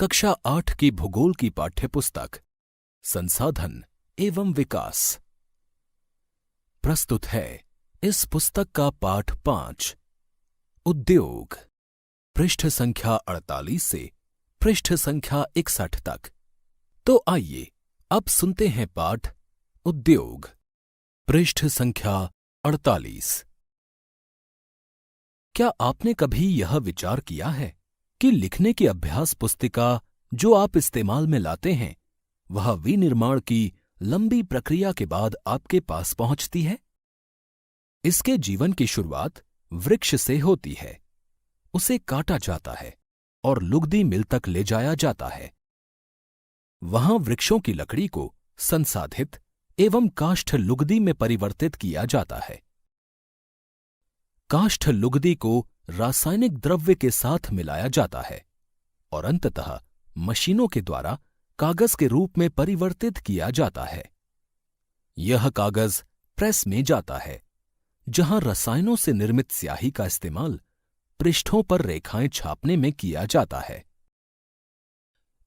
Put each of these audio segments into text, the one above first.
कक्षा 8 की भूगोल की पाठ्यपुस्तक संसाधन एवं विकास प्रस्तुत है। इस पुस्तक का पाठ 5 उद्योग, पृष्ठ संख्या 48 से पृष्ठ संख्या 61 तक। तो आइए अब सुनते हैं पाठ उद्योग, पृष्ठ संख्या 48। क्या आपने कभी यह विचार किया है कि लिखने की अभ्यास पुस्तिका जो आप इस्तेमाल में लाते हैं, वह विनिर्माण की लंबी प्रक्रिया के बाद आपके पास पहुंचती है? इसके जीवन की शुरुआत वृक्ष से होती है। उसे काटा जाता है और लुगदी मिल तक ले जाया जाता है। वहां वृक्षों की लकड़ी को संसाधित एवं काष्ठ लुगदी में परिवर्तित किया जाता है। काष्ठ लुगदी को रासायनिक द्रव्य के साथ मिलाया जाता है और अंततः मशीनों के द्वारा कागज के रूप में परिवर्तित किया जाता है। यह कागज प्रेस में जाता है, जहां रसायनों से निर्मित स्याही का इस्तेमाल पृष्ठों पर रेखाएं छापने में किया जाता है।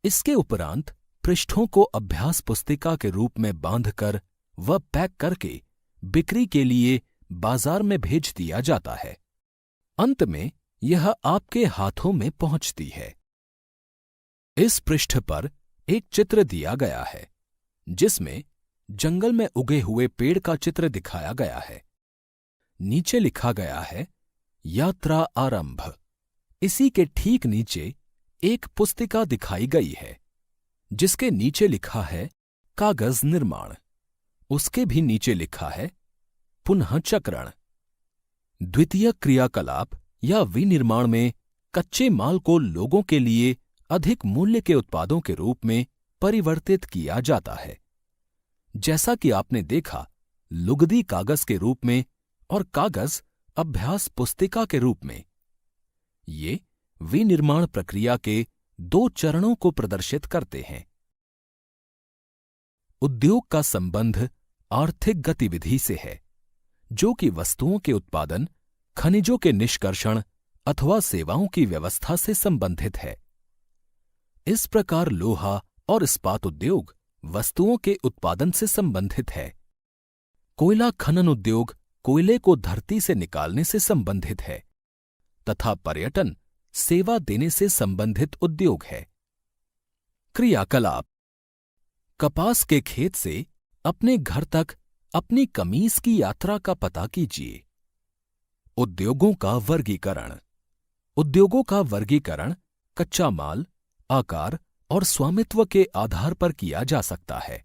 इसके उपरांत पृष्ठों को अभ्यास पुस्तिका के रूप में बांधकर व पैक करके बिक्री के लिए बाजार में भेज दिया जाता है। अंत में यह आपके हाथों में पहुंचती है। इस पृष्ठ पर एक चित्र दिया गया है, जिसमें जंगल में उगे हुए पेड़ का चित्र दिखाया गया है। नीचे लिखा गया है यात्रा आरंभ। इसी के ठीक नीचे एक पुस्तिका दिखाई गई है, जिसके नीचे लिखा है कागज निर्माण। उसके भी नीचे लिखा है पुनः चक्रण। द्वितीय क्रियाकलाप या विनिर्माण में कच्चे माल को लोगों के लिए अधिक मूल्य के उत्पादों के रूप में परिवर्तित किया जाता है। जैसा कि आपने देखा, लुगदी कागज के रूप में और कागज अभ्यास पुस्तिका के रूप में। ये विनिर्माण प्रक्रिया के दो चरणों को प्रदर्शित करते हैं। उद्योग का संबंध आर्थिक गतिविधि से है, जो कि वस्तुओं के उत्पादन, खनिजों के निष्कर्षण अथवा सेवाओं की व्यवस्था से संबंधित है। इस प्रकार लोहा और इस्पात उद्योग वस्तुओं के उत्पादन से संबंधित है। कोयला खनन उद्योग कोयले को धरती से निकालने से संबंधित है तथा पर्यटन सेवा देने से संबंधित उद्योग है। क्रियाकलाप: कपास के खेत से अपने घर तक अपनी कमीज की यात्रा का पता कीजिए। उद्योगों का वर्गीकरण: उद्योगों का वर्गीकरण कच्चा माल, आकार और स्वामित्व के आधार पर किया जा सकता है।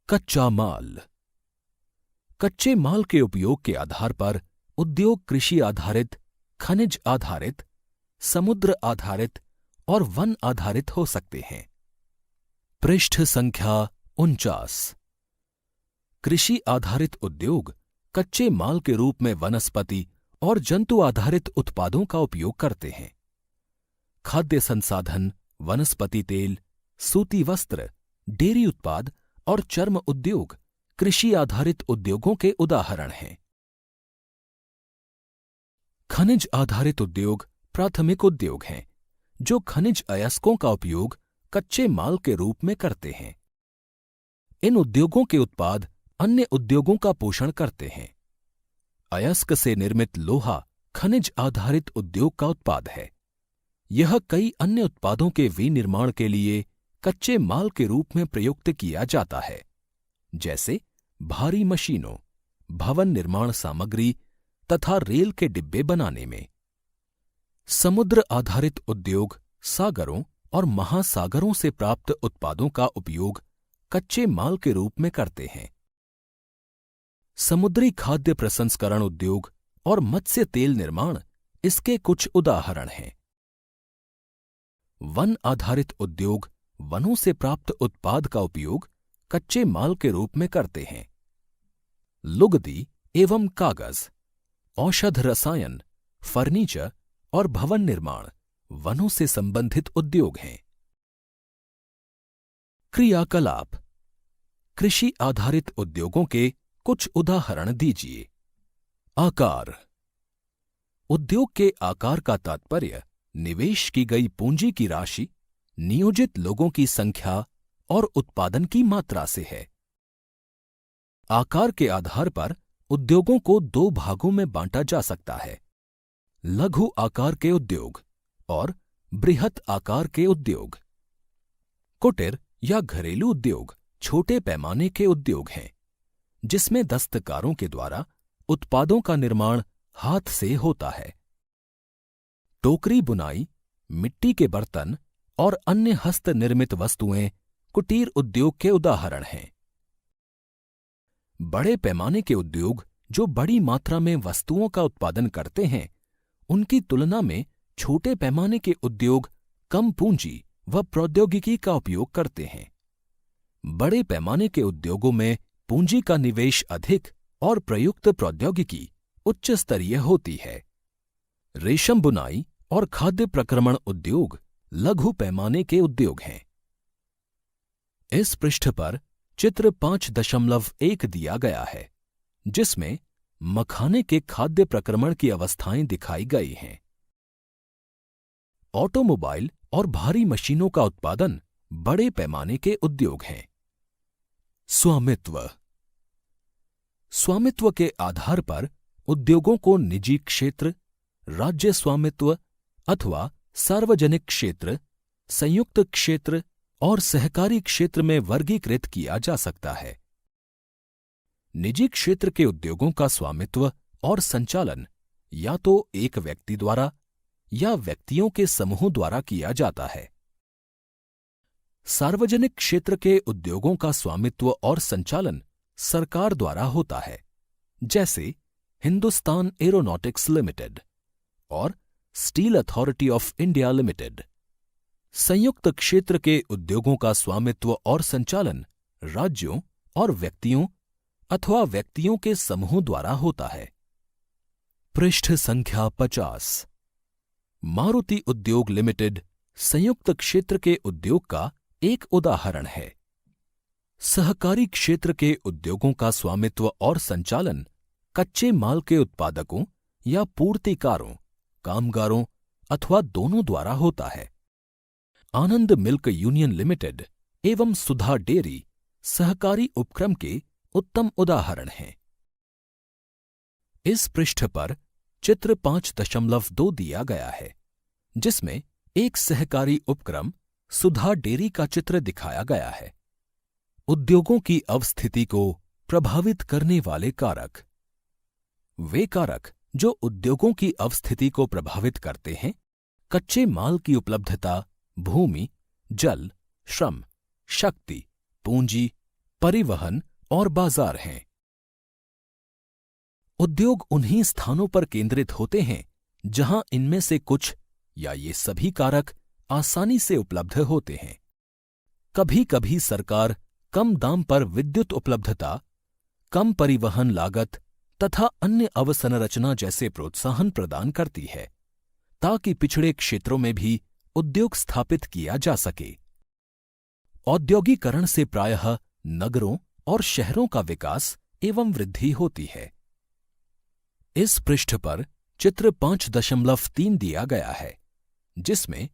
कच्चा माल: कच्चे माल के उपयोग के आधार पर उद्योग कृषि आधारित, खनिज आधारित, समुद्र आधारित और वन आधारित हो सकते हैं। पृष्ठ संख्या 49। कृषि आधारित उद्योग कच्चे माल के रूप में वनस्पति और जंतु आधारित उत्पादों का उपयोग करते हैं। खाद्य संसाधन, वनस्पति तेल, सूती वस्त्र, डेयरी उत्पाद और चर्म उद्योग कृषि आधारित उद्योगों के उदाहरण हैं। खनिज आधारित उद्योग प्राथमिक उद्योग हैं, जो खनिज अयस्कों का उपयोग कच्चे माल के रूप में करते हैं। इन उद्योगों के उत्पाद अन्य उद्योगों का पोषण करते हैं। अयस्क से निर्मित लोहा खनिज आधारित उद्योग का उत्पाद है। यह कई अन्य उत्पादों के विनिर्माण के लिए कच्चे माल के रूप में प्रयुक्त किया जाता है, जैसे भारी मशीनों, भवन निर्माण सामग्री तथा रेल के डिब्बे बनाने में। समुद्र आधारित उद्योग सागरों और महासागरों से प्राप्त उत्पादों का उपयोग कच्चे माल के रूप में करते हैं। समुद्री खाद्य प्रसंस्करण उद्योग और मत्स्य तेल निर्माण इसके कुछ उदाहरण हैं। वन आधारित उद्योग वनों से प्राप्त उत्पाद का उपयोग कच्चे माल के रूप में करते हैं। लुगदी एवं कागज, औषध रसायन, फर्नीचर और भवन निर्माण वनों से संबंधित उद्योग हैं। क्रियाकलाप: कृषि आधारित उद्योगों के कुछ उदाहरण दीजिए। आकार: उद्योग के आकार का तात्पर्य निवेश की गई पूंजी की राशि नियोजित लोगों की संख्या और उत्पादन की मात्रा से है। आकार के आधार पर उद्योगों को दो भागों में बांटा जा सकता है: लघु आकार के उद्योग और बृहत आकार के उद्योग। कुटीर या घरेलू उद्योग छोटे पैमाने के उद्योग हैं, जिसमें दस्तकारों के द्वारा उत्पादों का निर्माण हाथ से होता है। टोकरी बुनाई, मिट्टी के बर्तन और अन्य हस्त निर्मित वस्तुएं कुटीर उद्योग के उदाहरण हैं। बड़े पैमाने के उद्योग जो बड़ी मात्रा में वस्तुओं का उत्पादन करते हैं, उनकी तुलना में छोटे पैमाने के उद्योग कम पूंजी व प्रौद्योगिकी का उपयोग करते हैं। बड़े पैमाने के उद्योगों में पूंजी का निवेश अधिक और प्रयुक्त प्रौद्योगिकी उच्च स्तरीय होती है। रेशम बुनाई और खाद्य प्रक्रमण उद्योग लघु पैमाने के उद्योग हैं। इस पृष्ठ पर चित्र 5.1 दिया गया है, जिसमें मखाने के खाद्य प्रक्रमण की अवस्थाएं दिखाई गई हैं। ऑटोमोबाइल और भारी मशीनों का उत्पादन बड़े पैमाने के उद्योग हैं। स्वामित्व के आधार पर उद्योगों को निजी क्षेत्र, राज्य स्वामित्व अथवा सार्वजनिक क्षेत्र, संयुक्त क्षेत्र और सहकारी क्षेत्र में वर्गीकृत किया जा सकता है। निजी क्षेत्र के उद्योगों का स्वामित्व और संचालन या तो एक व्यक्ति द्वारा या व्यक्तियों के समूह द्वारा किया जाता है। सार्वजनिक क्षेत्र के उद्योगों का स्वामित्व और संचालन सरकार द्वारा होता है, जैसे हिंदुस्तान एरोनॉटिक्स लिमिटेड और steel authority of India limited. संयुक्त क्षेत्र के उद्योगों का स्वामित्व और संचालन राज्यों और व्यक्तियों अथवा व्यक्तियों के समूह द्वारा होता है। पृष्ठ संख्या 50। मारुति उद्योग लिमिटेड संयुक्त क्षेत्र के उद्योग का एक उदाहरण है। सहकारी क्षेत्र के उद्योगों का स्वामित्व और संचालन कच्चे माल के उत्पादकों या पूर्तिकारों, कामगारों अथवा दोनों द्वारा होता है। आनंद मिल्क यूनियन लिमिटेड एवं सुधा डेयरी सहकारी उपक्रम के उत्तम उदाहरण हैं। इस पृष्ठ पर चित्र 5.2 दिया गया है, जिसमें एक सहकारी उपक्रम सुधा डेयरी का चित्र दिखाया गया है। उद्योगों की अवस्थिति को प्रभावित करने वाले कारक। वे कारक जो उद्योगों की अवस्थिति को प्रभावित करते हैं, कच्चे माल की उपलब्धता, भूमि, जल, श्रम, शक्ति, पूंजी, परिवहन और बाजार हैं। उद्योग उन्हीं स्थानों पर केंद्रित होते हैं जहां इनमें से कुछ या ये सभी कारक आसानी से उपलब्ध होते हैं। कभी कभी सरकार कम दाम पर विद्युत उपलब्धता, कम परिवहन लागत तथा अन्य अवसंरचना जैसे प्रोत्साहन प्रदान करती है, ताकि पिछड़े क्षेत्रों में भी उद्योग स्थापित किया जा सके। औद्योगीकरण से प्रायः नगरों और शहरों का विकास एवं वृद्धि होती है। इस पृष्ठ पर चित्र 5.3 दिया गया है, जिसमें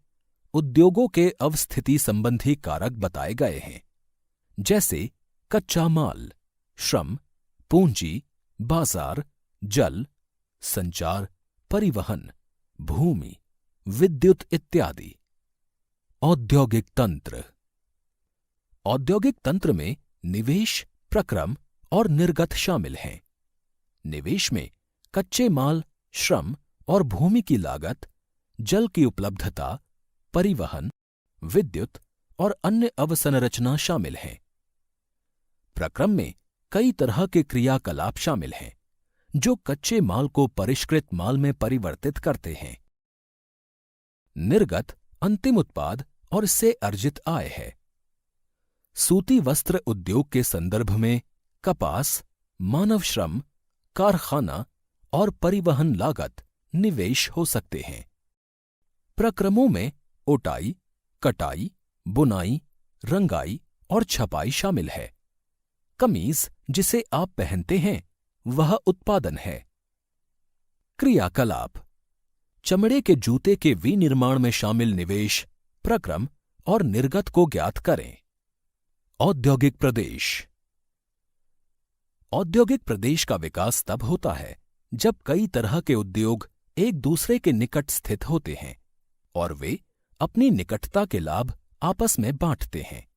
उद्योगों के अवस्थिति संबंधी कारक बताए गए हैं, जैसे कच्चा माल, श्रम, पूंजी, बाजार, जल, संचार, परिवहन, भूमि, विद्युत इत्यादि। औद्योगिक तंत्र। औद्योगिक तंत्र में निवेश, प्रक्रम और निर्गत शामिल हैं। निवेश में कच्चे माल, श्रम और भूमि की लागत, जल की उपलब्धता, परिवहन, विद्युत और अन्य अवसंरचना शामिल हैं। प्रक्रम में कई तरह के क्रियाकलाप शामिल हैं, जो कच्चे माल को परिष्कृत माल में परिवर्तित करते हैं। निर्गत अंतिम उत्पाद और इससे अर्जित आय है। सूती वस्त्र उद्योग के संदर्भ में कपास, मानव श्रम, कारखाना और परिवहन लागत निवेश हो सकते हैं। प्रक्रमों में ओटाई, कटाई, बुनाई, रंगाई और छपाई शामिल है। कमीज जिसे आप पहनते हैं वह उत्पादन है। क्रियाकलाप। चमड़े के जूते के विनिर्माण में शामिल निवेश, प्रक्रम और निर्गत को ज्ञात करें। औद्योगिक प्रदेश। औद्योगिक प्रदेश का विकास तब होता है जब कई तरह के उद्योग एक दूसरे के निकट स्थित होते हैं और वे अपनी निकटता के लाभ आपस में बांटते हैं।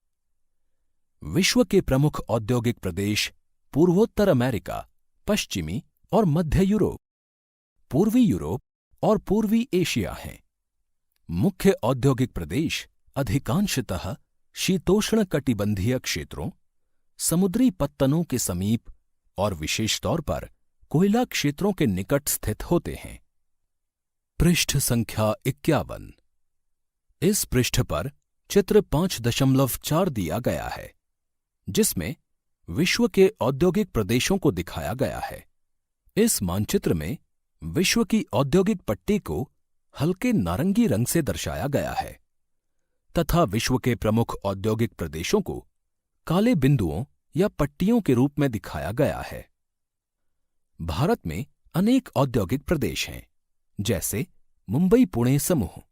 विश्व के प्रमुख औद्योगिक प्रदेश पूर्वोत्तर अमेरिका, पश्चिमी और मध्य यूरोप, पूर्वी यूरोप और पूर्वी एशिया हैं। मुख्य औद्योगिक प्रदेश अधिकांशतः शीतोष्ण कटिबंधीय क्षेत्रों, समुद्री पत्तनों के समीप और विशेष तौर पर कोयला क्षेत्रों के निकट स्थित होते हैं। पृष्ठ संख्या 51। इस पृष्ठ पर चित्र 5.4 दिया गया है, जिसमें विश्व के औद्योगिक प्रदेशों को दिखाया गया है। इस मानचित्र में विश्व की औद्योगिक पट्टी को हल्के नारंगी रंग से दर्शाया गया है तथा विश्व के प्रमुख औद्योगिक प्रदेशों को काले बिंदुओं या पट्टियों के रूप में दिखाया गया है। भारत में अनेक औद्योगिक प्रदेश हैं, जैसे मुंबई पुणे समूह,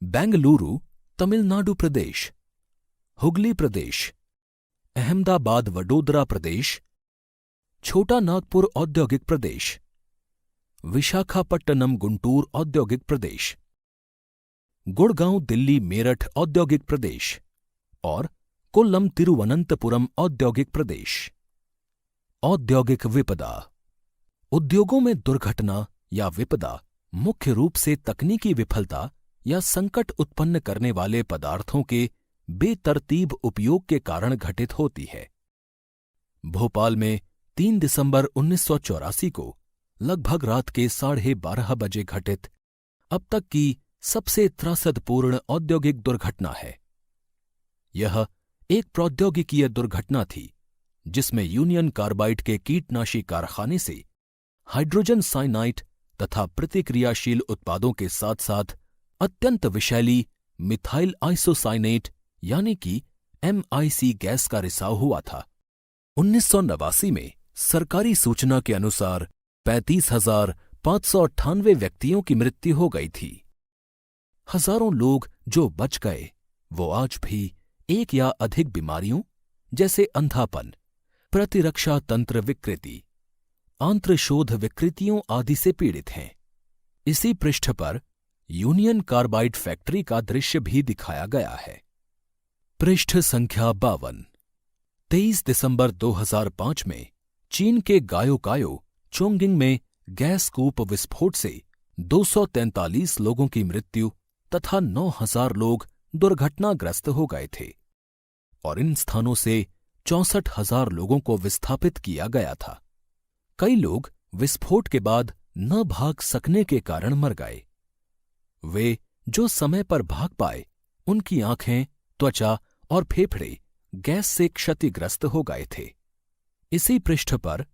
बेंगलुरु तमिलनाडु प्रदेश, हुगली प्रदेश, अहमदाबाद वडोदरा प्रदेश, छोटा नागपुर औद्योगिक प्रदेश, विशाखापट्टनम गुंटूर औद्योगिक प्रदेश, गुड़गांव दिल्ली मेरठ औद्योगिक प्रदेश और कोल्लम तिरुवनंतपुरम औद्योगिक प्रदेश। औद्योगिक विपदा। उद्योगों में दुर्घटना या विपदा मुख्य रूप से तकनीकी विफलता या संकट उत्पन्न करने वाले पदार्थों के बेतरतीब उपयोग के कारण घटित होती है। भोपाल में 3 दिसंबर 1984 को लगभग रात के 12:30 बजे घटित अब तक की सबसे त्रासदपूर्ण औद्योगिक दुर्घटना है। यह एक प्रौद्योगिकीय दुर्घटना थी जिसमें यूनियन कार्बाइड के कीटनाशी कारखाने से हाइड्रोजन साइनाइड तथा प्रतिक्रियाशील उत्पादों के साथ साथ अत्यंत विषैली मिथाइल आइसोसाइनेट यानी कि MIC गैस का रिसाव हुआ था। 1989 में सरकारी सूचना के अनुसार 35,598 व्यक्तियों की मृत्यु हो गई थी। हजारों लोग जो बच गए वो आज भी एक या अधिक बीमारियों जैसे अंधापन, प्रतिरक्षा तंत्र विकृति, आंत्रशोथ विकृतियों आदि से पीड़ित हैं। इसी पृष्ठ पर यूनियन कार्बाइड फैक्ट्री का दृश्य भी दिखाया गया है। पृष्ठ संख्या 52। 23 दिसंबर 2005 में चीन के गायोकायो चोंगिंग में गैस कूप विस्फोट से 243 लोगों की मृत्यु तथा 9,000 लोग दुर्घटनाग्रस्त हो गए थे और इन स्थानों से 64,000 लोगों को विस्थापित किया गया था। कई लोग विस्फोट के बाद न भाग सकने के कारण मर गए। वे जो समय पर भाग पाए उनकी आंखें, त्वचा और फेफड़े गैस से क्षतिग्रस्त हो गए थे। इसी पृष्ठ पर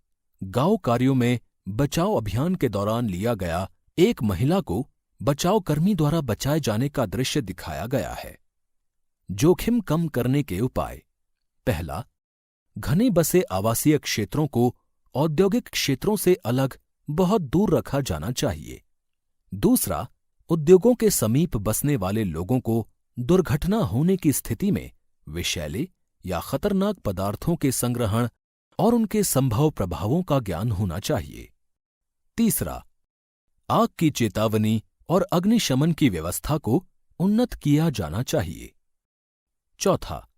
गांव कार्यों में बचाव अभियान के दौरान लिया गया एक महिला को बचाव कर्मी द्वारा बचाए जाने का दृश्य दिखाया गया है। जोखिम कम करने के उपाय। पहला, घने बसे आवासीय क्षेत्रों को औद्योगिक क्षेत्रों से अलग बहुत दूर रखा जाना चाहिए। दूसरा, उद्योगों के समीप बसने वाले लोगों को दुर्घटना होने की स्थिति में विषैले या खतरनाक पदार्थों के संग्रहण और उनके संभव प्रभावों का ज्ञान होना चाहिए। तीसरा, आग की चेतावनी और अग्निशमन की व्यवस्था को उन्नत किया जाना चाहिए। चौथा,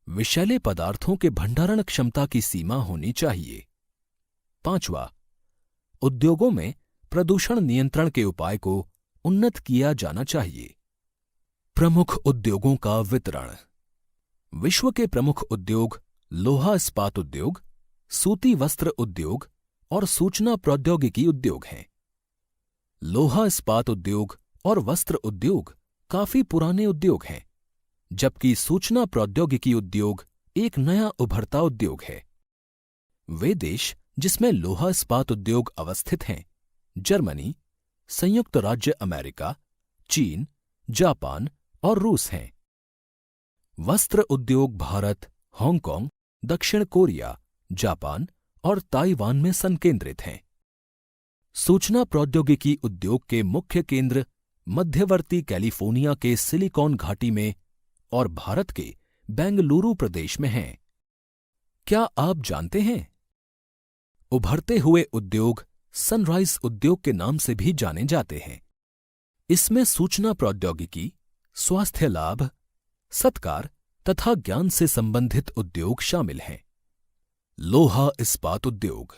विषैले पदार्थों के भंडारण क्षमता की सीमा होनी चाहिए। पांचवा, उद्योगों में प्रदूषण नियंत्रण के उपाय को उन्नत किया जाना चाहिए। प्रमुख उद्योगों का वितरण। विश्व के प्रमुख उद्योग लोहा इस्पात उद्योग, सूती वस्त्र उद्योग और सूचना प्रौद्योगिकी उद्योग हैं। लोहा इस्पात उद्योग और वस्त्र उद्योग काफी पुराने उद्योग हैं, जबकि सूचना प्रौद्योगिकी उद्योग एक नया उभरता उद्योग है। वे देश जिसमें लोहा इस्पात उद्योग अवस्थित हैं जर्मनी, संयुक्त राज्य अमेरिका, चीन, जापान और रूस हैं। वस्त्र उद्योग भारत, हांगकांग, दक्षिण कोरिया, जापान और ताइवान में संकेंद्रित हैं। सूचना प्रौद्योगिकी उद्योग के मुख्य केंद्र मध्यवर्ती कैलिफोर्निया के सिलिकॉन घाटी में और भारत के बेंगलुरु प्रदेश में हैं। क्या आप जानते हैं? उभरते हुए उद्योग सनराइज उद्योग के नाम से भी जाने जाते हैं। इसमें सूचना प्रौद्योगिकी, स्वास्थ्य लाभ, सत्कार तथा ज्ञान से संबंधित उद्योग शामिल हैं। लोहा इस्पात उद्योग।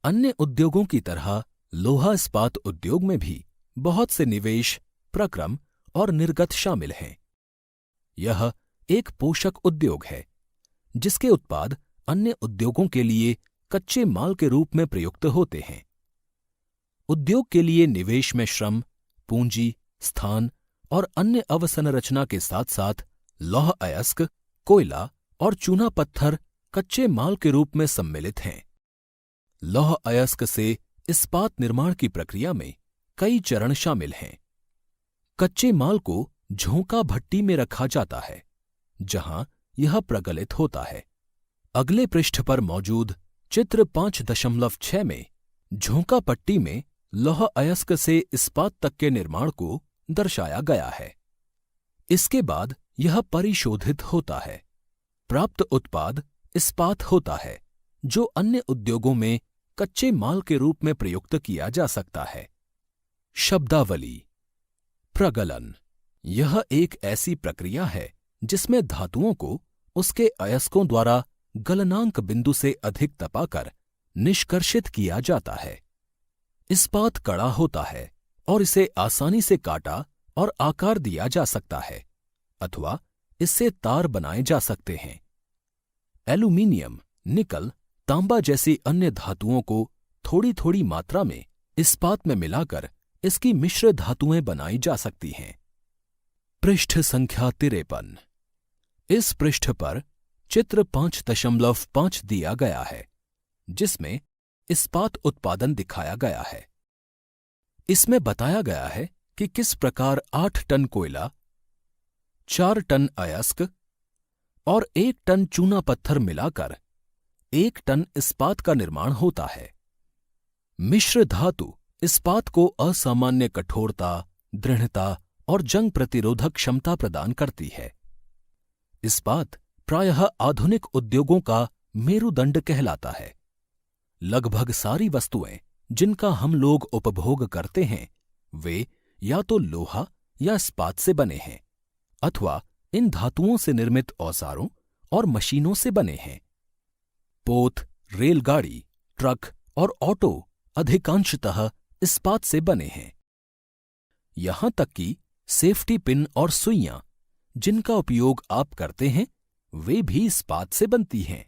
अन्य उद्योगों की तरह लोहा इस्पात उद्योग में भी बहुत से निवेश, प्रक्रम और निर्गत शामिल हैं। यह एक पोषक उद्योग है जिसके उत्पाद अन्य उद्योगों के लिए कच्चे माल के रूप में प्रयुक्त होते हैं। उद्योग के लिए निवेश में श्रम, पूंजी, स्थान और अन्य अवसंरचना के साथ साथ लौह अयस्क, कोयला और चूना पत्थर कच्चे माल के रूप में सम्मिलित हैं। लौह अयस्क से इस्पात निर्माण की प्रक्रिया में कई चरण शामिल हैं। कच्चे माल को झोंका भट्टी में रखा जाता है जहां यह प्रगलित होता है। अगले पृष्ठ पर मौजूद चित्र 5.6 में झोंका पट्टी में लौह अयस्क से इस्पात तक के निर्माण को दर्शाया गया है। इसके बाद यह परिशोधित होता है। प्राप्त उत्पाद इस्पात होता है जो अन्य उद्योगों में कच्चे माल के रूप में प्रयुक्त किया जा सकता है। शब्दावली। प्रगलन। यह एक ऐसी प्रक्रिया है जिसमें धातुओं को उसके अयस्कों द्वारा गलनांक बिंदु से अधिक तपाकर निष्कर्षित किया जाता है। इस्पात कड़ा होता है और इसे आसानी से काटा और आकार दिया जा सकता है अथवा इससे तार बनाए जा सकते हैं। एल्यूमीनियम, निकल, तांबा जैसी अन्य धातुओं को थोड़ी थोड़ी मात्रा में इस्पात में मिलाकर इसकी मिश्र धातुएं बनाई जा सकती हैं। पृष्ठ संख्या 53। इस पृष्ठ पर चित्र 5.5 दिया गया है जिसमें इस्पात उत्पादन दिखाया गया है। इसमें बताया गया है कि किस प्रकार 8 टन कोयला, 4 टन अयस्क और 1 टन चूना पत्थर मिलाकर 1 टन इस्पात का निर्माण होता है। मिश्र धातु इस्पात को असामान्य कठोरता, दृढ़ता और जंग प्रतिरोधक क्षमता प्रदान करती है। इस्पात प्रायः आधुनिक उद्योगों का मेरुदंड कहलाता है। लगभग सारी वस्तुएं जिनका हम लोग उपभोग करते हैं वे या तो लोहा या इस्पात से बने हैं अथवा इन धातुओं से निर्मित औजारों और मशीनों से बने हैं। पोत, रेलगाड़ी, ट्रक और ऑटो अधिकांशतः इस्पात से बने हैं। यहां तक कि सेफ्टी पिन और सुइयां जिनका उपयोग आप करते हैं वे भी इस्पात से बनती हैं।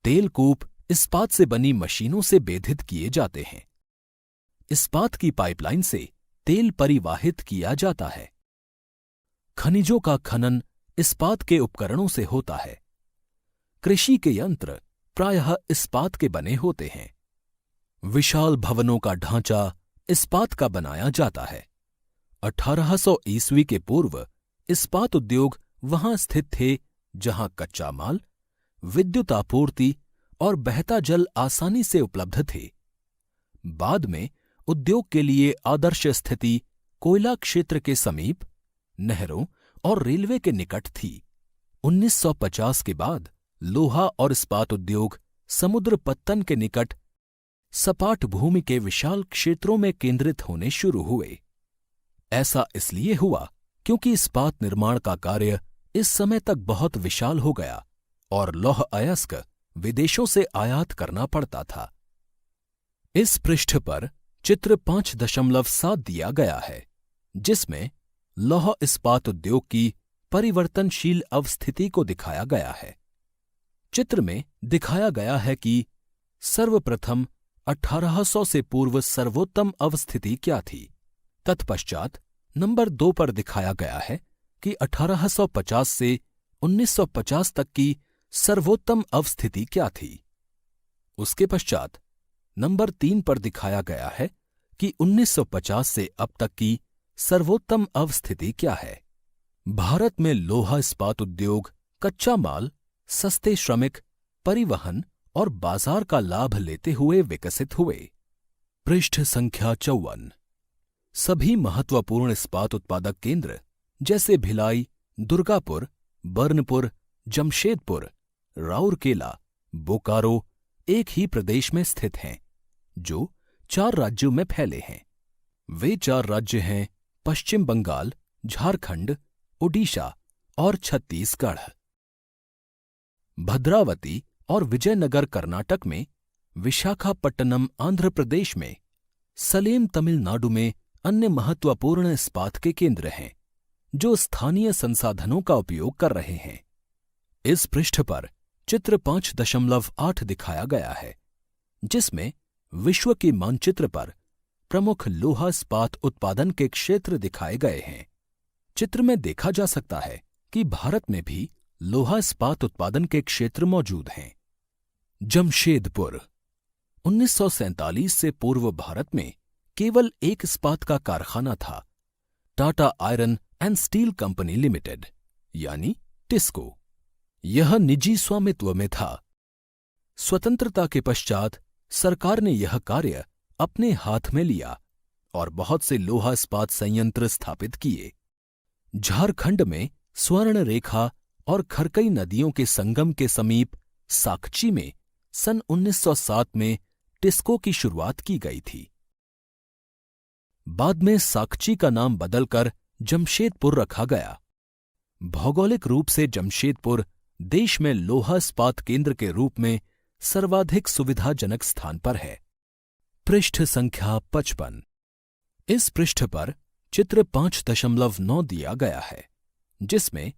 तेलकूप इस्पात से बनी मशीनों से बेधित किए जाते हैं। इस्पात की पाइपलाइन से तेल परिवाहित किया जाता है। खनिजों का खनन इस्पात के उपकरणों से होता है। कृषि के यंत्र प्रायः इस्पात के बने होते हैं। विशाल भवनों का ढांचा इस्पात का बनाया जाता है। 1800 ईस्वी के पूर्व इस्पात उद्योग वहां स्थित थे जहां कच्चा माल, विद्युत आपूर्ति और बहता जल आसानी से उपलब्ध थे। बाद में उद्योग के लिए आदर्श स्थिति कोयला क्षेत्र के समीप, नहरों और रेलवे के निकट थी। 1950 के बाद लोहा और इस्पात उद्योग समुद्र पत्तन के निकट सपाट भूमि के विशाल क्षेत्रों में केंद्रित होने शुरू हुए। ऐसा इसलिए हुआ क्योंकि इस्पात निर्माण का कार्य इस समय तक बहुत विशाल हो गया और लौह अयस्क विदेशों से आयात करना पड़ता था। इस पृष्ठ पर चित्र 5.7 दिया गया है जिसमें लौह इस्पात उद्योग की परिवर्तनशील अवस्थिति को दिखाया गया है। चित्र में दिखाया गया है कि सर्वप्रथम 1800 से पूर्व सर्वोत्तम अवस्थिति क्या थी। तत्पश्चात नंबर 2 पर दिखाया गया है कि 1850 से 1950 तक की सर्वोत्तम अवस्थिति क्या थी। उसके पश्चात नंबर 3 पर दिखाया गया है कि 1950 से अब तक की सर्वोत्तम अवस्थिति क्या है। भारत में लोहा इस्पात उद्योग कच्चा माल, सस्ते श्रमिक, परिवहन और बाजार का लाभ लेते हुए विकसित हुए। पृष्ठ संख्या 54। सभी महत्वपूर्ण इस्पात उत्पादक केंद्र जैसे भिलाई, दुर्गापुर, बर्नपुर, जमशेदपुर, राउरकेला, बोकारो एक ही प्रदेश में स्थित हैं, जो 4 राज्यों में फैले हैं। वे 4 राज्य हैं पश्चिम बंगाल, झारखंड, ओडिशा और छत्तीसगढ़। भद्रावती और विजयनगर कर्नाटक में, विशाखापट्टनम आंध्र प्रदेश में, सलेम तमिलनाडु में अन्य महत्वपूर्ण इस्पात के केंद्र हैं, जो स्थानीय संसाधनों का उपयोग कर रहे हैं। इस पृष्ठ पर चित्र 5.8 दिखाया गया है, जिसमें विश्व के मानचित्र पर प्रमुख लोहा इस्पात उत्पादन के क्षेत्र दिखाए गए हैं। चित्र में देखा जा सकता है कि भारत में भी लोहा इस्पात उत्पादन के क्षेत्र मौजूद हैं। जमशेदपुर। 1947 से पूर्व भारत में केवल एक इस्पात का कारखाना था, Tata iron and steel company limited, यानी टिस्को। यह निजी स्वामित्व में था। स्वतंत्रता के पश्चात सरकार ने यह कार्य अपने हाथ में लिया और बहुत से लोहा इस्पात संयंत्र स्थापित किए। झारखंड में स्वर्ण रेखा और खरकई नदियों के संगम के समीप साकची में सन 1907 में टिस्को की शुरुआत की गई थी। बाद में साकची का नाम बदलकर जमशेदपुर रखा गया। भौगोलिक रूप से जमशेदपुर देश में लोहा इस्पात केंद्र के रूप में सर्वाधिक सुविधाजनक स्थान पर है। पृष्ठ संख्या 55। इस पृष्ठ पर चित्र 5.9 दिया गया है, जिसमें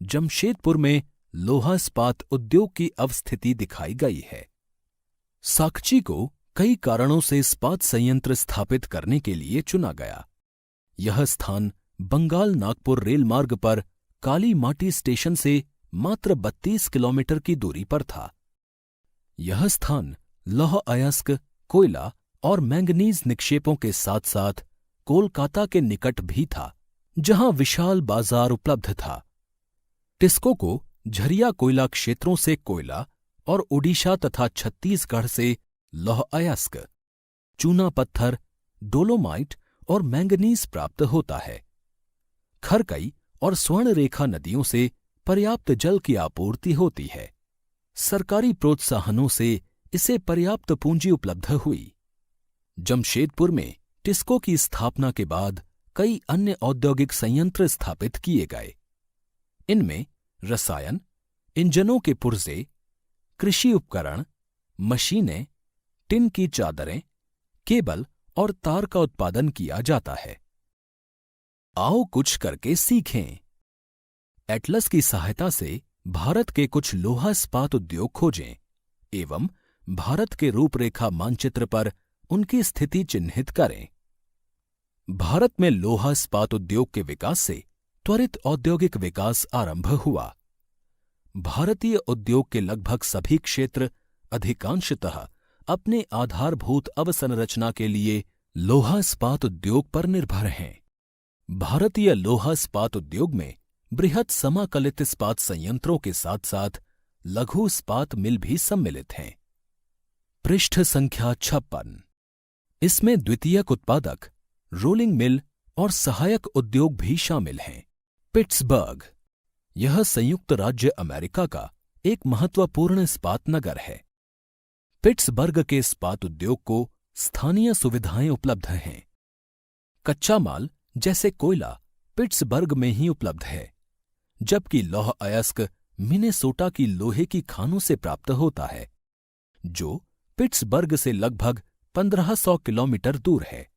जमशेदपुर में लोहा इस्पात उद्योग की अवस्थिति दिखाई गई है। साकची को कई कारणों से इस्पात संयंत्र स्थापित करने के लिए चुना गया। यह स्थान बंगाल नागपुर रेल मार्ग पर काली माटी स्टेशन से मात्र 32 किलोमीटर की दूरी पर था। यह स्थान लौह अयस्क, कोयला और मैंगनीज निक्षेपों के साथ साथ कोलकाता के निकट भी था, जहां विशाल बाजार उपलब्ध था। टिस्को को झरिया कोयला क्षेत्रों से कोयला और ओडिशा तथा छत्तीसगढ़ से लौह अयस्क, चूना पत्थर, डोलोमाइट और मैंगनीज प्राप्त होता है। खरकई और स्वर्ण रेखा नदियों से पर्याप्त जल की आपूर्ति होती है। सरकारी प्रोत्साहनों से इसे पर्याप्त पूंजी उपलब्ध हुई। जमशेदपुर में टिस्को की स्थापना के बाद कई अन्य औद्योगिक संयंत्र स्थापित किए गए। इनमें रसायन, इंजनों के पुर्जे, कृषि उपकरण, मशीनें, टिन की चादरें, केबल और तार का उत्पादन किया जाता है। आओ कुछ करके सीखें। एटलस की सहायता से भारत के कुछ लोहा इस्पात उद्योग खोजें एवं भारत के रूपरेखा मानचित्र पर उनकी स्थिति चिन्हित करें। भारत में लोहा इस्पात उद्योग के विकास से त्वरित औद्योगिक विकास आरंभ हुआ। भारतीय उद्योग के लगभग सभी क्षेत्र अधिकांशतः अपने आधारभूत अवसंरचना के लिए लोहा इस्पात उद्योग पर निर्भर हैं। भारतीय लोहा इस्पात उद्योग में बृहत समाकलित इस्पात संयंत्रों के साथ साथ लघु इस्पात मिल भी सम्मिलित हैं। पृष्ठ संख्या 56। इसमें द्वितीयक उत्पादक, रोलिंग मिल और सहायक उद्योग भी शामिल हैं। पिट्सबर्ग। यह संयुक्त राज्य अमेरिका का एक महत्वपूर्ण इस्पात नगर है। पिट्सबर्ग के इस्पात उद्योग को स्थानीय सुविधाएं उपलब्ध हैं। कच्चा माल जैसे कोयला पिट्सबर्ग में ही उपलब्ध है, जबकि लौह अयस्क मिनेसोटा की लोहे की खानों से प्राप्त होता है, जो पिट्सबर्ग से लगभग 1500 किलोमीटर दूर है।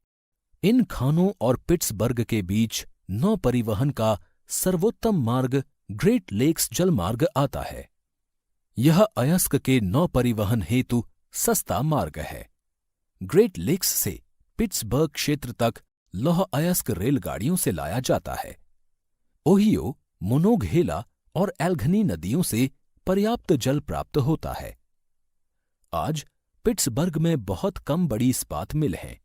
इन खानों और पिट्सबर्ग के बीच नौ परिवहन का सर्वोत्तम मार्ग ग्रेट लेक्स जलमार्ग आता है। यह अयस्क के नौ परिवहन हेतु सस्ता मार्ग है। ग्रेट लेक्स से पिट्सबर्ग क्षेत्र तक लौह अयस्क रेलगाड़ियों से लाया जाता है। ओहियो, मोनोघेला और एल्घनी नदियों से पर्याप्त जल प्राप्त होता है। आज पिट्सबर्ग में बहुत कम बड़ी इस्पात मिल हैं।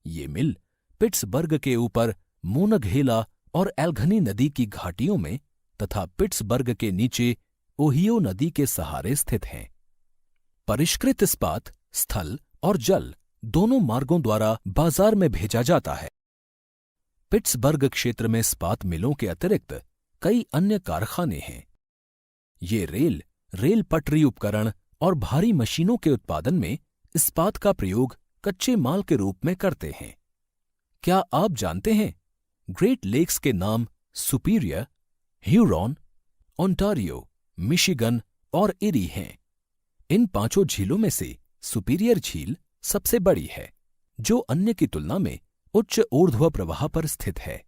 ये मिल पिट्सबर्ग के ऊपर मोनघेला और एल्घनी नदी की घाटियों में तथा पिट्सबर्ग के नीचे ओहियो नदी के सहारे स्थित हैं। परिष्कृत इस्पात स्थल और जल दोनों मार्गों द्वारा बाजार में भेजा जाता है। पिट्सबर्ग क्षेत्र में इस्पात मिलों के अतिरिक्त कई अन्य कारखाने हैं। ये रेल पटरी उपकरण और भारी मशीनों के उत्पादन में इस्पात का प्रयोग कच्चे माल के रूप में करते हैं। क्या आप जानते हैं, ग्रेट लेक्स के नाम सुपीरियर, ह्यूरॉन, ओंटारियो, मिशिगन और इरी हैं। इन 5 झीलों में से सुपीरियर झील सबसे बड़ी है, जो अन्य की तुलना में उच्च ऊर्ध्व प्रवाह पर स्थित है।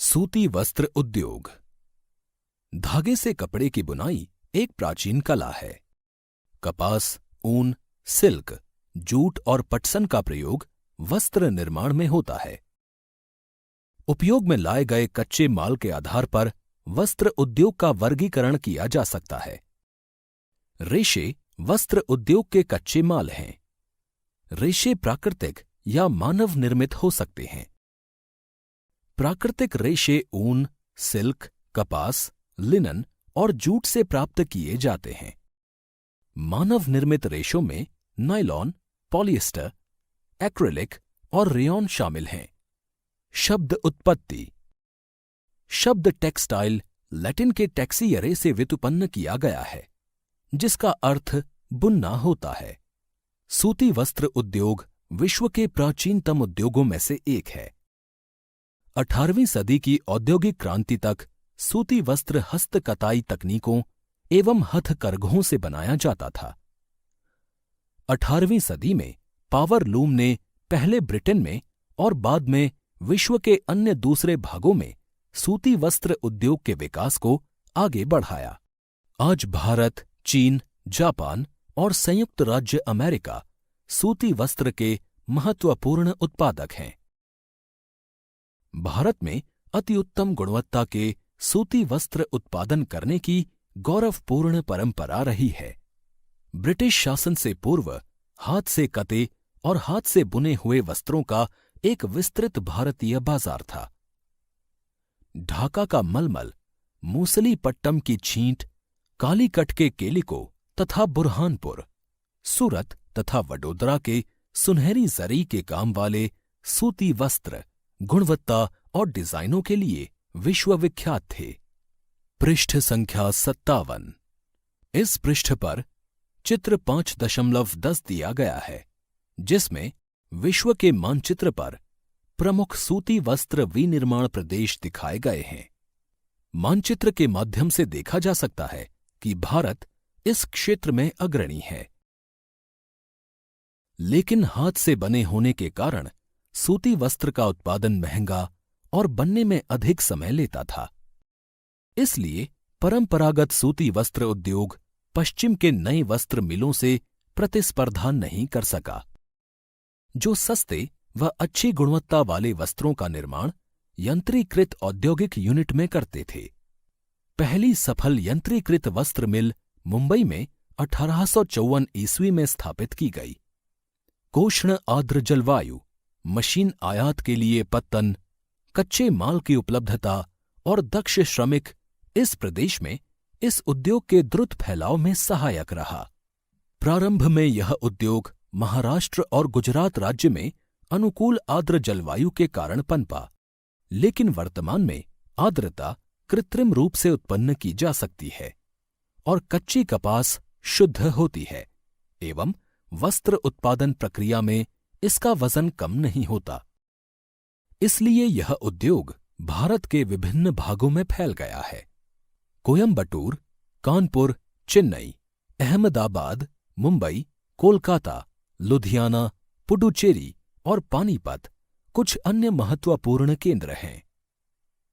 सूती वस्त्र उद्योग। धागे से कपड़े की बुनाई एक प्राचीन कला है। कपास, ऊन, सिल्क, जूट और पटसन का प्रयोग वस्त्र निर्माण में होता है। उपयोग में लाए गए कच्चे माल के आधार पर वस्त्र उद्योग का वर्गीकरण किया जा सकता है। रेशे वस्त्र उद्योग के कच्चे माल हैं। रेशे प्राकृतिक या मानव निर्मित हो सकते हैं। प्राकृतिक रेशे ऊन, सिल्क, कपास, लिनन और जूट से प्राप्त किए जाते हैं। मानव निर्मित रेशों में नायलॉन, पॉलिएस्टर, एक्रिलिक और रेयॉन शामिल हैं। शब्द उत्पत्ति। शब्द टेक्सटाइल लैटिन के टेक्सियरे से व्युत्पन्न किया गया है, जिसका अर्थ बुनना होता है। सूती वस्त्र उद्योग विश्व के प्राचीनतम उद्योगों में से एक है। 18वीं सदी की औद्योगिक क्रांति तक सूती वस्त्र हस्तकताई तकनीकों एवं हथकरघों से बनाया जाता था। 18वीं सदी में पावर लूम ने पहले ब्रिटेन में और बाद में विश्व के अन्य दूसरे भागों में सूती वस्त्र उद्योग के विकास को आगे बढ़ाया। आज भारत, चीन, जापान और संयुक्त राज्य अमेरिका सूती वस्त्र के महत्वपूर्ण उत्पादक हैं। भारत में अति उत्तम गुणवत्ता के सूती वस्त्र उत्पादन करने की गौरवपूर्ण परंपरा रही है। ब्रिटिश शासन से पूर्व हाथ से कते और हाथ से बुने हुए वस्त्रों का एक विस्तृत भारतीय बाजार था। ढाका का मलमल, मूसली पट्टम की छींट, कालीकट के केलिको तथा बुरहानपुर, सूरत तथा वडोदरा के सुनहरी जरी के काम वाले सूती वस्त्र गुणवत्ता और डिजाइनों के लिए विश्वविख्यात थे। पृष्ठ संख्या 57। इस पृष्ठ पर चित्र 5.10 दिया गया है, जिसमें विश्व के मानचित्र पर प्रमुख सूती वस्त्र विनिर्माण प्रदेश दिखाए गए हैं। मानचित्र के माध्यम से देखा जा सकता है कि भारत इस क्षेत्र में अग्रणी है, लेकिन हाथ से बने होने के कारण सूती वस्त्र का उत्पादन महंगा और बनने में अधिक समय लेता था। इसलिए परंपरागत सूती वस्त्र उद्योग पश्चिम के नए वस्त्र मिलों से प्रतिस्पर्धा नहीं कर सका, जो सस्ते व अच्छी गुणवत्ता वाले वस्त्रों का निर्माण यंत्रीकृत औद्योगिक यूनिट में करते थे। पहली सफल यंत्रीकृत वस्त्र मिल मुंबई में 1854 ईस्वी में स्थापित की गई। कोष्ण आर्द्र जलवायु, मशीन आयात के लिए पत्तन, कच्चे माल की उपलब्धता और दक्ष श्रमिक इस प्रदेश में इस उद्योग के द्रुत फैलाव में सहायक रहा। प्रारंभ में यह उद्योग महाराष्ट्र और गुजरात राज्य में अनुकूल आर्द्र जलवायु के कारण पनपा, लेकिन वर्तमान में आर्द्रता कृत्रिम रूप से उत्पन्न की जा सकती है और कच्ची कपास शुद्ध होती है एवं वस्त्र उत्पादन प्रक्रिया में इसका वजन कम नहीं होता। इसलिए यह उद्योग भारत के विभिन्न भागों में फैल गया है। कोयंबटूर, कानपुर, चेन्नई, अहमदाबाद, मुंबई, कोलकाता, लुधियाना, पुडुचेरी और पानीपत कुछ अन्य महत्वपूर्ण केंद्र हैं।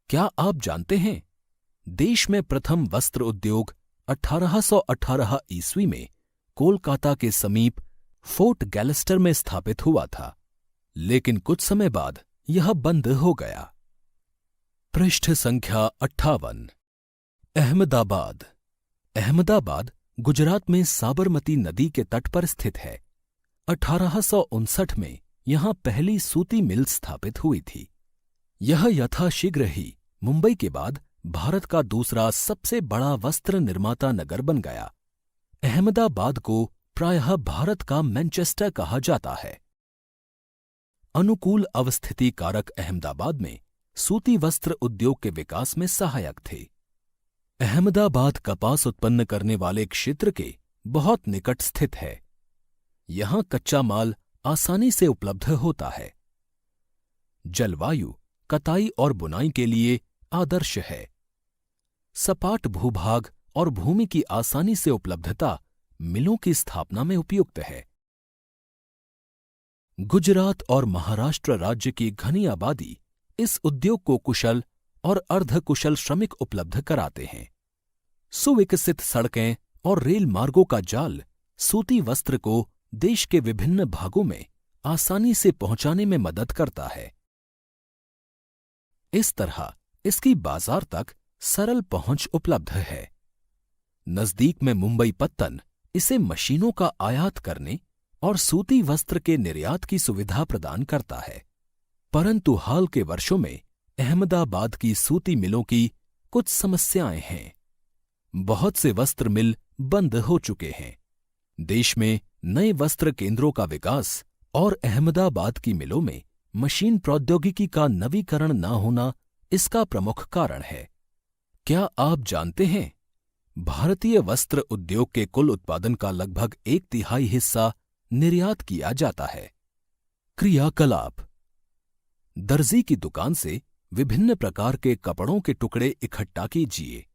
क्या आप जानते हैं, देश में प्रथम वस्त्र उद्योग 1818 ईस्वी में कोलकाता के समीप फोर्ट गैलेस्टर में स्थापित हुआ था, लेकिन कुछ समय बाद यह बंद हो गया। पृष्ठ संख्या 58। अहमदाबाद। अहमदाबाद गुजरात में साबरमती नदी के तट पर स्थित है। 1859 में यहां पहली सूती मिल स्थापित हुई थी। यह यथाशीघ्र ही मुंबई के बाद भारत का दूसरा सबसे बड़ा वस्त्र निर्माता नगर बन गया। अहमदाबाद को प्रायः भारत का मैनचेस्टर कहा जाता है। अनुकूल अवस्थिति कारक अहमदाबाद में सूती वस्त्र उद्योग के विकास में सहायक थे। अहमदाबाद कपास उत्पन्न करने वाले क्षेत्र के बहुत निकट स्थित है। यहां कच्चा माल आसानी से उपलब्ध होता है। जलवायु कताई और बुनाई के लिए आदर्श है। सपाट भूभाग और भूमि की आसानी से उपलब्धता मिलों की स्थापना में उपयुक्त है। गुजरात और महाराष्ट्र राज्य की घनी आबादी इस उद्योग को कुशल और अर्धकुशल श्रमिक उपलब्ध कराते हैं। सुविकसित सड़कें और रेल मार्गों का जाल सूती वस्त्र को देश के विभिन्न भागों में आसानी से पहुंचाने में मदद करता है। इस तरह इसकी बाजार तक सरल पहुंच उपलब्ध है। नजदीक में मुंबई पत्तन इसे मशीनों का आयात करने और सूती वस्त्र के निर्यात की सुविधा प्रदान करता है। परंतु हाल के वर्षों में अहमदाबाद की सूती मिलों की कुछ समस्याएं हैं। बहुत से वस्त्र मिल बंद हो चुके हैं। देश में नए वस्त्र केंद्रों का विकास और अहमदाबाद की मिलों में मशीन प्रौद्योगिकी का नवीकरण न होना इसका प्रमुख कारण है। क्या आप जानते हैं, भारतीय वस्त्र उद्योग के कुल उत्पादन का लगभग 1/3 हिस्सा निर्यात किया जाता है। क्रियाकलाप: दर्जी की दुकान से विभिन्न प्रकार के कपड़ों के टुकड़े इकट्ठा कीजिए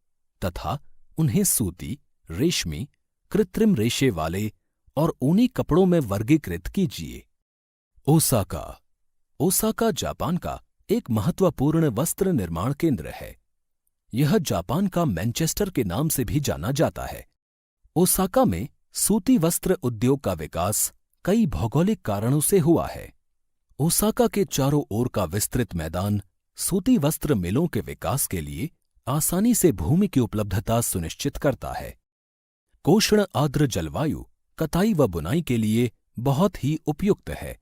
तथा उन्हें सूती, रेशमी, कृत्रिम रेशे वाले और ऊनी कपड़ों में वर्गीकृत कीजिए। ओसाका: ओसाका जापान का एक महत्वपूर्ण वस्त्र निर्माण केंद्र है। यह जापान का मैनचेस्टर के नाम से भी जाना जाता है। ओसाका में सूती वस्त्र उद्योग का विकास कई भौगोलिक कारणों से हुआ है। ओसाका के चारों ओर का विस्तृत मैदान सूती वस्त्र मिलों के विकास के लिए आसानी से भूमि की उपलब्धता सुनिश्चित करता है। कोष्ण आर्द्र जलवायु कताई व बुनाई के लिए बहुत ही उपयुक्त है।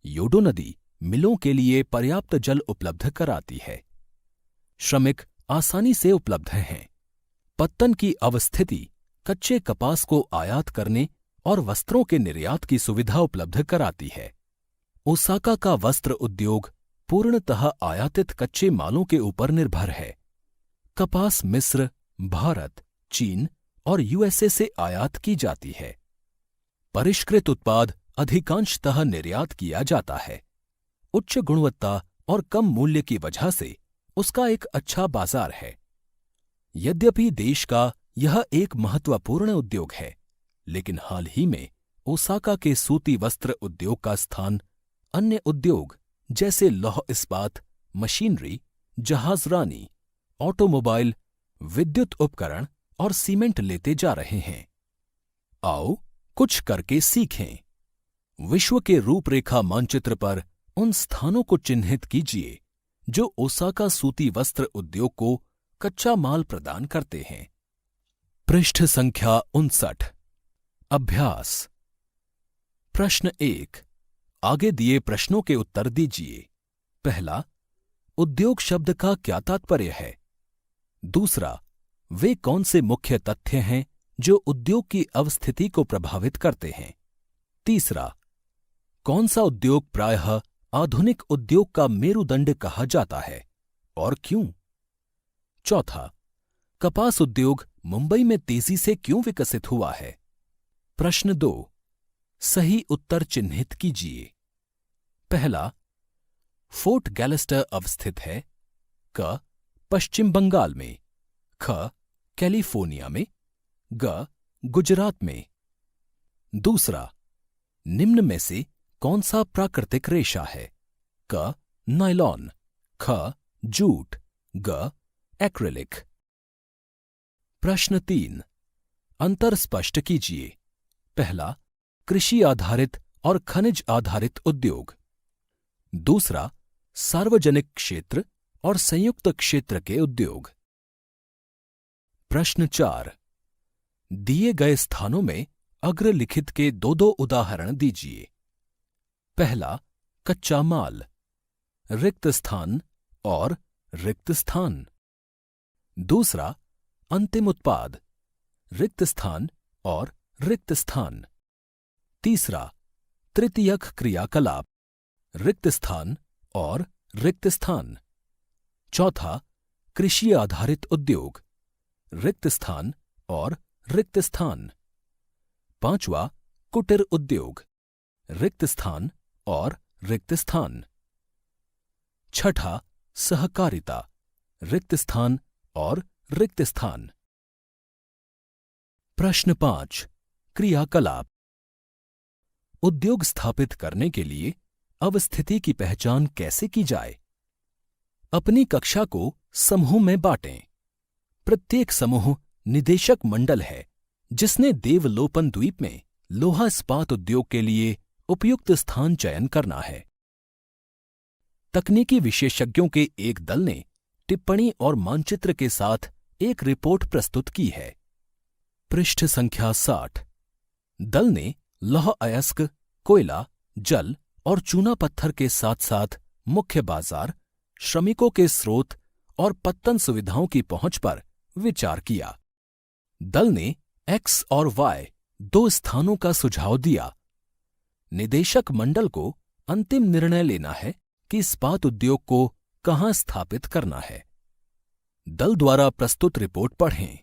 योडो नदी मिलों के लिए पर्याप्त जल उपलब्ध कराती है। श्रमिक आसानी से उपलब्ध हैं। पत्तन की अवस्थिति कच्चे कपास को आयात करने और वस्त्रों के निर्यात की सुविधा उपलब्ध कराती है। ओसाका का वस्त्र उद्योग पूर्णतः आयातित कच्चे मालों के ऊपर निर्भर है। कपास मिस्र, भारत, चीन और यूएसए से आयात की जाती है। परिष्कृत उत्पाद अधिकांशतः निर्यात किया जाता है। उच्च गुणवत्ता और कम मूल्य की वजह से उसका एक अच्छा बाजार है। यद्यपि देश का यह एक महत्वपूर्ण उद्योग है, लेकिन हाल ही में ओसाका के सूती वस्त्र उद्योग का स्थान अन्य उद्योग जैसे लौह इस्पात, मशीनरी, जहाजरानी, ऑटोमोबाइल, विद्युत उपकरण और सीमेंट लेते जा रहे हैं। आओ कुछ करके सीखें। विश्व के रूपरेखा मानचित्र पर उन स्थानों को चिन्हित कीजिए जो ओसाका सूती वस्त्र उद्योग को कच्चा माल प्रदान करते हैं। पृष्ठ संख्या 59। अभ्यास। प्रश्न 1। आगे दिए प्रश्नों के उत्तर दीजिए। पहला, उद्योग शब्द का क्या तात्पर्य है? दूसरा, वे कौन से मुख्य तथ्य हैं जो उद्योग की अवस्थिति को प्रभावित करते हैं? तीसरा, कौन सा उद्योग प्रायः आधुनिक उद्योग का मेरुदंड कहा जाता है और क्यों? चौथा, कपास उद्योग मुंबई में तेजी से क्यों विकसित हुआ है? प्रश्न 2। सही उत्तर चिन्हित कीजिए। पहला, फोर्ट गैलेस्टर अवस्थित है। क. पश्चिम बंगाल में। ख. कैलिफोर्निया में। ग. गुजरात में। दूसरा, निम्न में से कौन सा प्राकृतिक रेशा है? क. नायलॉन। ख. जूट। ग. एक्रिलिक। प्रश्न 3। अंतर स्पष्ट कीजिए। पहला, कृषि आधारित और खनिज आधारित उद्योग। दूसरा, सार्वजनिक क्षेत्र और संयुक्त क्षेत्र के उद्योग। प्रश्न 4। दिए गए स्थानों में अग्रलिखित के 2-2 उदाहरण दीजिए। पहला, कच्चा माल, रिक्त स्थान और रिक्त स्थान। दूसरा, अंतिम उत्पाद, रिक्त स्थान और रिक्त स्थान। तीसरा, तृतीयक क्रियाकलाप, रिक्त स्थान और रिक्त स्थान। चौथा, कृषि आधारित उद्योग, रिक्त स्थान और रिक्त स्थान। पांचवा, कुटीर उद्योग, रिक्त स्थान और रिक्त स्थान। छठा, सहकारिता, रिक्त स्थान और रिक्त स्थान। प्रश्न 5, क्रियाकलाप। उद्योग स्थापित करने के लिए अवस्थिति की पहचान कैसे की जाए? अपनी कक्षा को समूह में बांटें। प्रत्येक समूह निदेशक मंडल है जिसने देवलोपन द्वीप में लोहा इस्पात उद्योग के लिए उपयुक्त स्थान चयन करना है। तकनीकी विशेषज्ञों के एक दल ने टिप्पणी और मानचित्र के साथ एक रिपोर्ट प्रस्तुत की है। पृष्ठ संख्या 60। दल ने लौह अयस्क, कोयला, जल और चूना पत्थर के साथ साथ मुख्य बाजार, श्रमिकों के स्रोत और पत्तन सुविधाओं की पहुंच पर विचार किया। दल ने X और Y 2 स्थानों का सुझाव दिया। निदेशक मंडल को अंतिम निर्णय लेना है कि इस्पात उद्योग को कहां स्थापित करना है। दल द्वारा प्रस्तुत रिपोर्ट पढ़ें।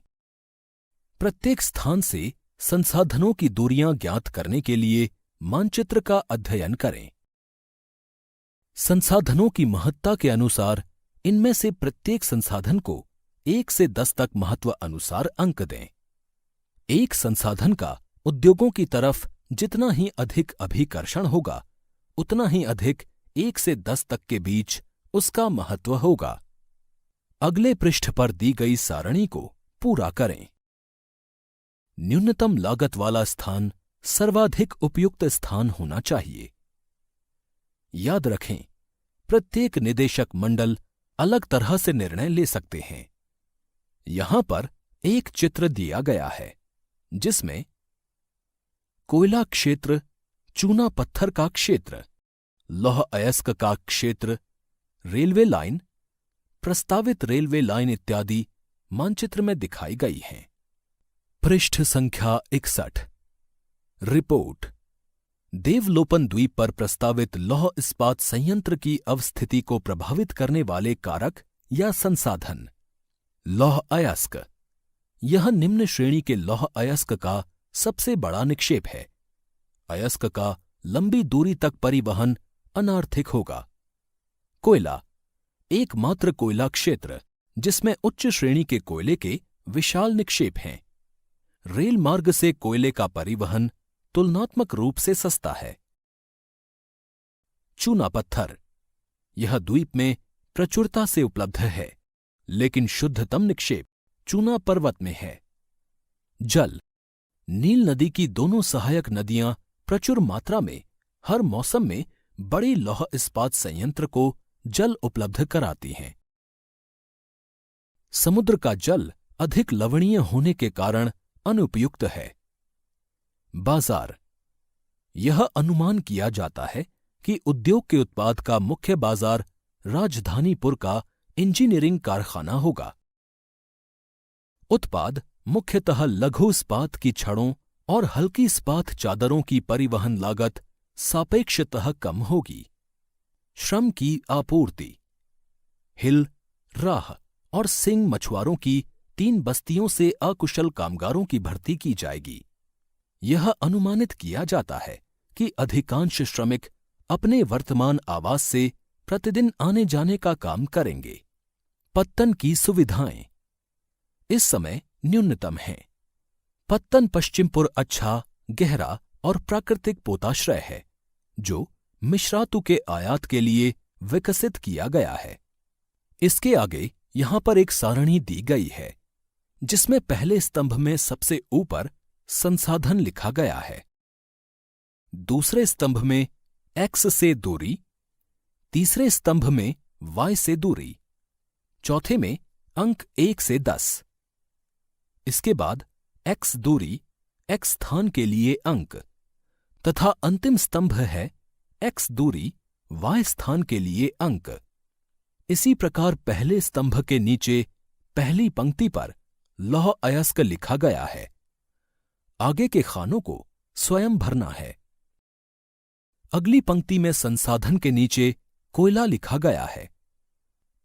प्रत्येक स्थान से संसाधनों की दूरियां ज्ञात करने के लिए मानचित्र का अध्ययन करें। संसाधनों की महत्ता के अनुसार इनमें से प्रत्येक संसाधन को 1 से 10 तक महत्व अनुसार अंक दें। एक संसाधन का उद्योगों की तरफ जितना ही अधिक अभिकर्षण होगा, उतना ही अधिक 1 से 10 तक के बीच उसका महत्व होगा। अगले पृष्ठ पर दी गई सारणी को पूरा करें। न्यूनतम लागत वाला स्थान सर्वाधिक उपयुक्त स्थान होना चाहिए। याद रखें, प्रत्येक निदेशक मंडल अलग तरह से निर्णय ले सकते हैं। यहां पर एक चित्र दिया गया है जिसमें कोयला क्षेत्र, चूना पत्थर का क्षेत्र, लौह अयस्क का क्षेत्र, रेलवे लाइन, प्रस्तावित रेलवे लाइन इत्यादि मानचित्र में दिखाई गई हैं। पृष्ठ संख्या 61। रिपोर्ट। देवलोपन द्वीप पर प्रस्तावित लौह इस्पात संयंत्र की अवस्थिति को प्रभावित करने वाले कारक या संसाधन। लौह अयस्क। यह निम्न श्रेणी के लौह अयस्क का सबसे बड़ा निक्षेप है। अयस्क का लंबी दूरी तक परिवहन अनार्थिक होगा। कोयला। एकमात्र कोयला क्षेत्र जिसमें उच्च श्रेणी के कोयले के विशाल निक्षेप हैं। रेल मार्ग से कोयले का परिवहन तुलनात्मक रूप से सस्ता है। चूना पत्थर। यह द्वीप में प्रचुरता से उपलब्ध है, लेकिन शुद्धतम निक्षेप चूना पर्वत में है। जल। नील नदी की दोनों सहायक नदियां प्रचुर मात्रा में हर मौसम में बड़ी लौह इस्पात संयंत्र को जल उपलब्ध कराती हैं। समुद्र का जल अधिक लवणीय होने के कारण अनुपयुक्त है। बाजार। यह अनुमान किया जाता है कि उद्योग के उत्पाद का मुख्य बाजार राजधानीपुर का इंजीनियरिंग कारखाना होगा। उत्पाद मुख्यतः लघु इस्पात की छड़ों और हल्की इस्पात चादरों की परिवहन लागत सापेक्षतः कम होगी। श्रम की आपूर्ति। हिल, राह और सिंग मछुआरों की 3 बस्तियों से अकुशल कामगारों की भर्ती की जाएगी। यह अनुमानित किया जाता है कि अधिकांश श्रमिक अपने वर्तमान आवास से प्रतिदिन आने जाने का काम करेंगे। पत्तन की सुविधाएं इस समय न्यूनतम हैं। पत्तन पश्चिमपुर अच्छा, गहरा और प्राकृतिक पोताश्रय है जो मिश्रातु के आयात के लिए विकसित किया गया है। इसके आगे यहां पर एक सारणी दी गई है जिसमें पहले स्तंभ में सबसे ऊपर संसाधन लिखा गया है। दूसरे स्तंभ में X से दूरी, तीसरे स्तंभ में Y से दूरी, चौथे में अंक 1 से 10। इसके बाद X दूरी, X स्थान के लिए अंक तथा अंतिम स्तंभ है X दूरी, Y स्थान के लिए अंक। इसी प्रकार पहले स्तंभ के नीचे पहली पंक्ति पर लौह अयस्क लिखा गया है। आगे के खानों को स्वयं भरना है। अगली पंक्ति में संसाधन के नीचे कोयला लिखा गया है।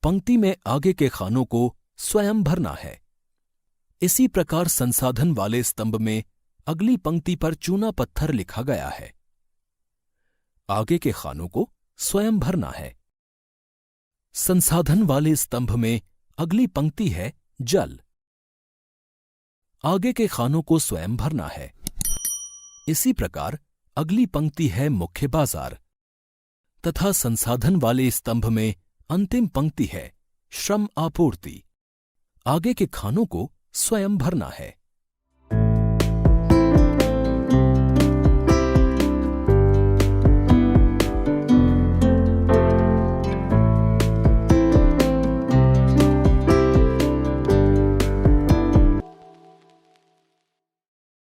पंक्ति में आगे के खानों को स्वयं भरना है। इसी प्रकार संसाधन वाले स्तंभ में अगली पंक्ति पर चूना पत्थर लिखा गया है। आगे के खानों को स्वयं भरना है। संसाधन वाले स्तंभ में अगली पंक्ति है जल। आगे के खानों को स्वयं भरना है। इसी प्रकार अगली पंक्ति है मुख्य बाजार तथा संसाधन वाले स्तंभ में अंतिम पंक्ति है श्रम आपूर्ति। आगे के खानों को स्वयं भरना है।